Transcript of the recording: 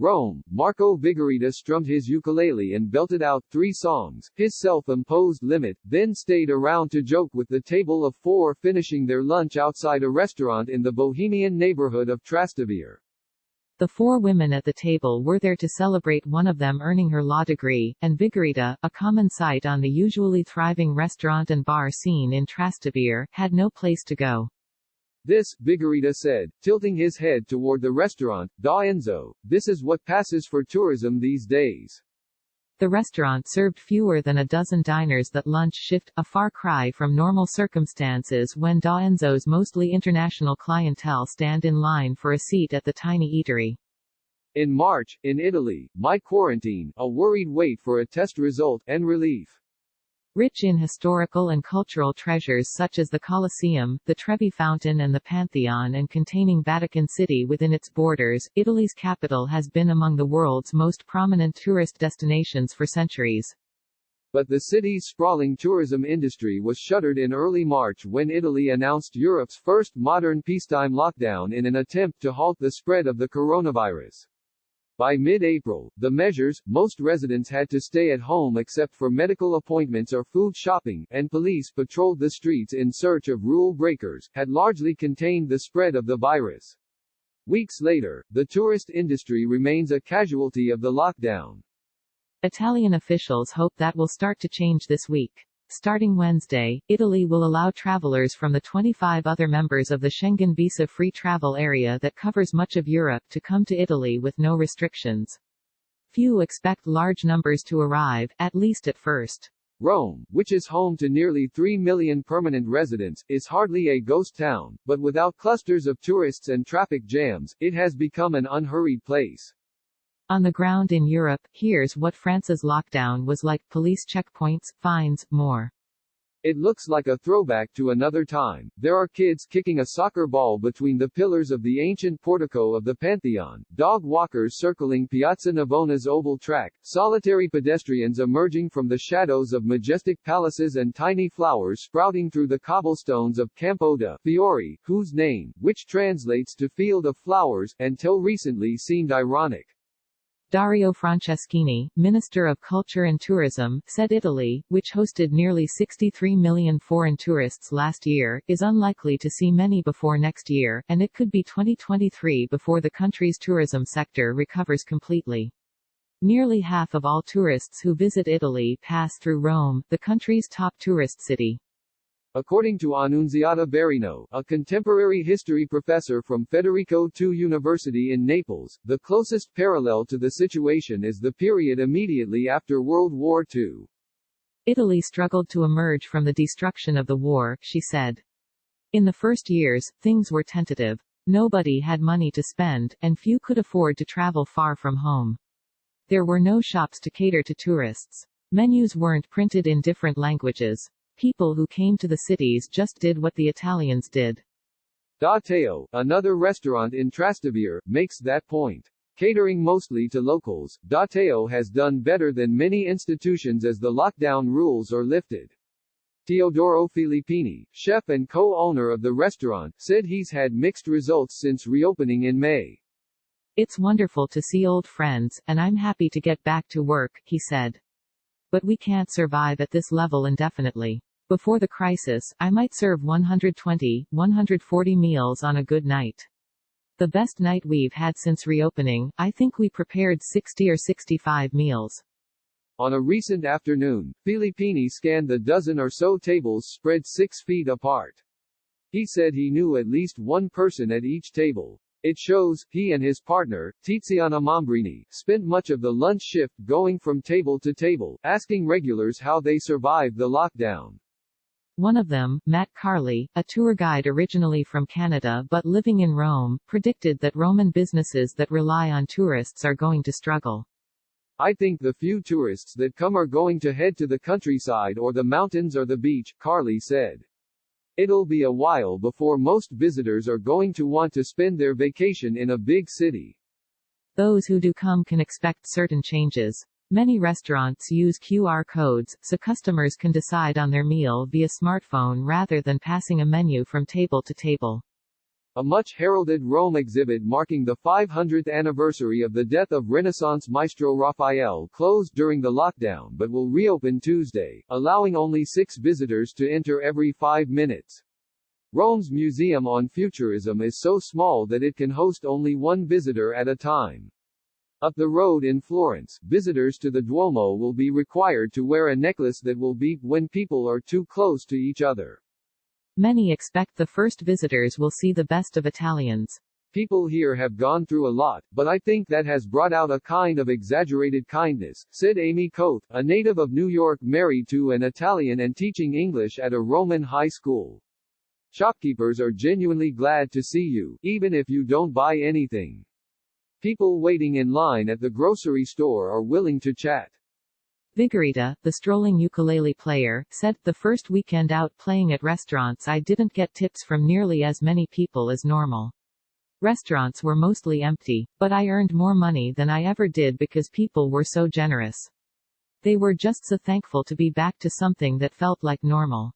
Rome, Marco Vigorita strummed his ukulele and belted out 3 songs, his self-imposed limit, then stayed around to joke with the table of 4 finishing their lunch outside a restaurant in the bohemian neighborhood of Trastevere. The 4 women at the table were there to celebrate one of them earning her law degree, and Vigorita, a common sight on the usually thriving restaurant and bar scene in Trastevere, had no place to go. This, Vigorita said, tilting his head toward the restaurant, Da Enzo, this is what passes for tourism these days. The restaurant served fewer than a dozen diners that lunch shift, a far cry from normal circumstances when Da Enzo's mostly international clientele stand in line for a seat at the tiny eatery. In March, in Italy, my quarantine, a worried wait for a test result, and relief. Rich in historical and cultural treasures such as the Colosseum, the Trevi Fountain and the Pantheon, and containing Vatican City within its borders, Italy's capital has been among the world's most prominent tourist destinations for centuries. But the city's sprawling tourism industry was shuttered in early March when Italy announced Europe's first modern peacetime lockdown in an attempt to halt the spread of the coronavirus. By mid-April, the measures, most residents had to stay at home except for medical appointments or food shopping, and police patrolled the streets in search of rule breakers, had largely contained the spread of the virus. Weeks later, the tourist industry remains a casualty of the lockdown. Italian officials hope that will start to change this week. Starting Wednesday, Italy will allow travelers from the 25 other members of the Schengen visa-free travel area that covers much of Europe to come to Italy with no restrictions. Few expect large numbers to arrive, at least at first. Rome, which is home to nearly 3 million permanent residents, is hardly a ghost town, but without clusters of tourists and traffic jams, it has become an unhurried place. On the ground in Europe, here's what France's lockdown was like: police checkpoints, fines, more. It looks like a throwback to another time. There are kids kicking a soccer ball between the pillars of the ancient portico of the Pantheon, dog walkers circling Piazza Navona's oval track, solitary pedestrians emerging from the shadows of majestic palaces, and tiny flowers sprouting through the cobblestones of Campo de' Fiori, whose name, which translates to Field of Flowers, until recently seemed ironic. Dario Franceschini, Minister of Culture and Tourism, said Italy, which hosted nearly 63 million foreign tourists last year, is unlikely to see many before next year, and it could be 2023 before the country's tourism sector recovers completely. Nearly half of all tourists who visit Italy pass through Rome, the country's top tourist city. According to Annunziata Berino, a contemporary history professor from Federico II University in Naples, the closest parallel to the situation is the period immediately after World War II. Italy struggled to emerge from the destruction of the war, she said. In the first years, things were tentative. Nobody had money to spend, and few could afford to travel far from home. There were no shops to cater to tourists. Menus weren't printed in different languages. People who came to the cities just did what the Italians did. Da Teo, another restaurant in Trastevere, makes that point. Catering mostly to locals, Da Teo has done better than many institutions as the lockdown rules are lifted. Teodoro Filippini, chef and co-owner of the restaurant, said he's had mixed results since reopening in May. It's wonderful to see old friends, and I'm happy to get back to work, he said. But we can't survive at this level indefinitely. Before the crisis, I might serve 120, 140 meals on a good night. The best night we've had since reopening, I think we prepared 60 or 65 meals. On a recent afternoon, Filippini scanned the dozen or so tables spread 6 feet apart. He said he knew at least one person at each table. It shows, he and his partner, Tiziana Mambrini, spent much of the lunch shift going from table to table, asking regulars how they survived the lockdown. One of them, Matt Carley, a tour guide originally from Canada but living in Rome, predicted that Roman businesses that rely on tourists are going to struggle. I think the few tourists that come are going to head to the countryside or the mountains or the beach, Carley said. It'll be a while before most visitors are going to want to spend their vacation in a big city. Those who do come can expect certain changes. Many restaurants use QR codes, so customers can decide on their meal via smartphone rather than passing a menu from table to table. A much-heralded Rome exhibit marking the 500th anniversary of the death of Renaissance maestro Raphael closed during the lockdown but will reopen Tuesday, allowing only 6 visitors to enter every 5 minutes. Rome's Museum on Futurism is so small that it can host only 1 visitor at a time. Up the road in Florence, visitors to the Duomo will be required to wear a necklace that will beep when people are too close to each other. Many expect the first visitors will see the best of Italians. People here have gone through a lot, but I think that has brought out a kind of exaggerated kindness, said Amy Koth, a native of New York married to an Italian and teaching English at a Roman high school. Shopkeepers are genuinely glad to see you, even if you don't buy anything. People waiting in line at the grocery store are willing to chat. Vigorita, the strolling ukulele player, said, "The first weekend out playing at restaurants I didn't get tips from nearly as many people as normal. Restaurants were mostly empty, but I earned more money than I ever did because people were so generous. They were just so thankful to be back to something that felt like normal."